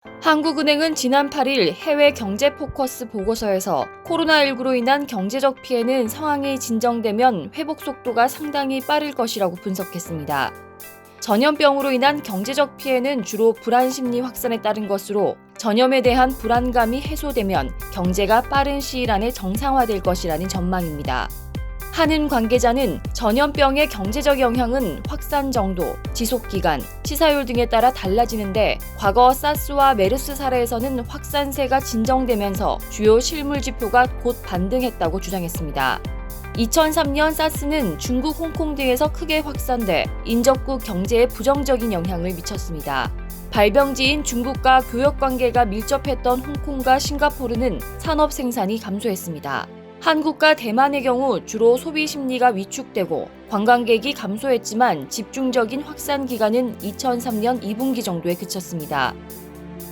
한국은행은 지난 8일 해외 경제 포커스 보고서에서 코로나19로 인한 경제적 피해는 상황이 진정되면 회복 속도가 상당히 빠를 것이라고 분석했습니다. 전염병으로 인한 경제적 피해는 주로 불안 심리 확산에 따른 것으로 전염에 대한 불안감이 해소되면 경제가 빠른 시일 안에 정상화될 것이라는 전망입니다. 한은 관계자는 전염병의 경제적 영향은 확산 정도, 지속 기간, 치사율 등에 따라 달라지는데 과거 사스와 메르스 사례에서는 확산세가 진정되면서 주요 실물 지표가 곧 반등했다고 주장했습니다. 2003년 사스는 중국, 홍콩 등에서 크게 확산돼 인접국 경제에 부정적인 영향을 미쳤습니다. 발병지인 중국과 교역 관계가 밀접했던 홍콩과 싱가포르는 산업 생산이 감소했습니다. 한국과 대만의 경우 주로 소비 심리가 위축되고 관광객이 감소했지만 집중적인 확산 기간은 2003년 2분기 정도에 그쳤습니다.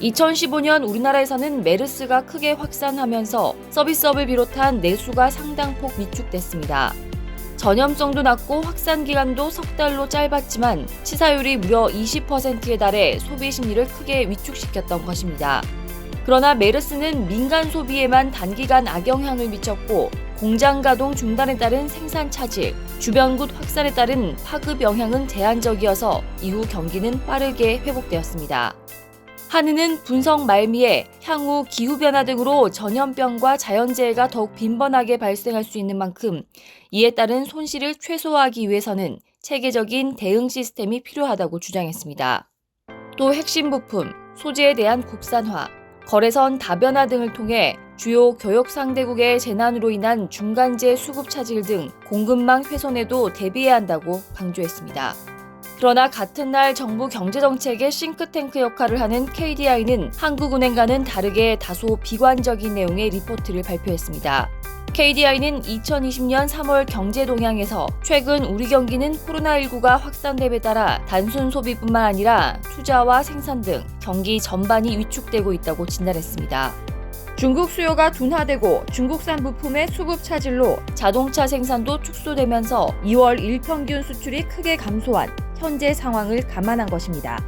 2015년 우리나라에서는 메르스가 크게 확산하면서 서비스업을 비롯한 내수가 상당폭 위축됐습니다. 전염성도 낮고 확산 기간도 석 달로 짧았지만 치사율이 무려 20%에 달해 소비 심리를 크게 위축시켰던 것입니다. 그러나 메르스는 민간 소비에만 단기간 악영향을 미쳤고 공장 가동 중단에 따른 생산 차질, 주변국 확산에 따른 파급 영향은 제한적이어서 이후 경기는 빠르게 회복되었습니다. 한은은 분석 말미에 향후 기후변화 등으로 전염병과 자연재해가 더욱 빈번하게 발생할 수 있는 만큼 이에 따른 손실을 최소화하기 위해서는 체계적인 대응 시스템이 필요하다고 주장했습니다. 또 핵심 부품, 소재에 대한 국산화, 거래선 다변화 등을 통해 주요 교역 상대국의 재난으로 인한 중간재 수급 차질 등 공급망 훼손에도 대비해야 한다고 강조했습니다. 그러나 같은 날 정부 경제정책의 싱크탱크 역할을 하는 KDI는 한국은행과는 다르게 다소 비관적인 내용의 리포트를 발표했습니다. KDI는 2020년 3월 경제 동향에서 최근 우리 경기는 코로나19가 확산됨에 따라 단순 소비뿐만 아니라 투자와 생산 등 경기 전반이 위축되고 있다고 진단했습니다. 중국 수요가 둔화되고 중국산 부품의 수급 차질로 자동차 생산도 축소되면서 2월 일평균 수출이 크게 감소한 현재 상황을 감안한 것입니다.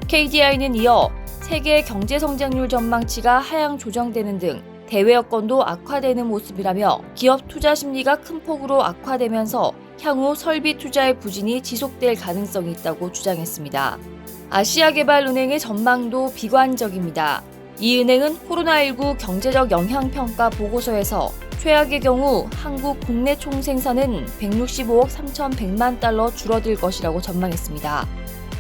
KDI는 이어 세계 경제 성장률 전망치가 하향 조정되는 등 대외 여건도 악화되는 모습이라며 기업 투자 심리가 큰 폭으로 악화되면서 향후 설비 투자의 부진이 지속될 가능성이 있다고 주장했습니다. 아시아개발은행의 전망도 비관적입니다. 이 은행은 코로나19 경제적 영향평가 보고서에서 최악의 경우 한국 국내 총생산은 165억 3,100만 달러 줄어들 것이라고 전망했습니다.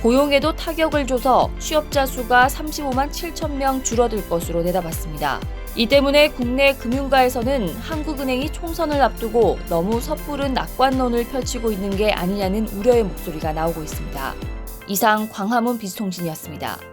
고용에도 타격을 줘서 취업자 수가 35만 7천 명 줄어들 것으로 내다봤습니다. 이 때문에 국내 금융가에서는 한국은행이 총선을 앞두고 너무 섣부른 낙관론을 펼치고 있는 게 아니냐는 우려의 목소리가 나오고 있습니다. 이상 광화문 비스통신이었습니다.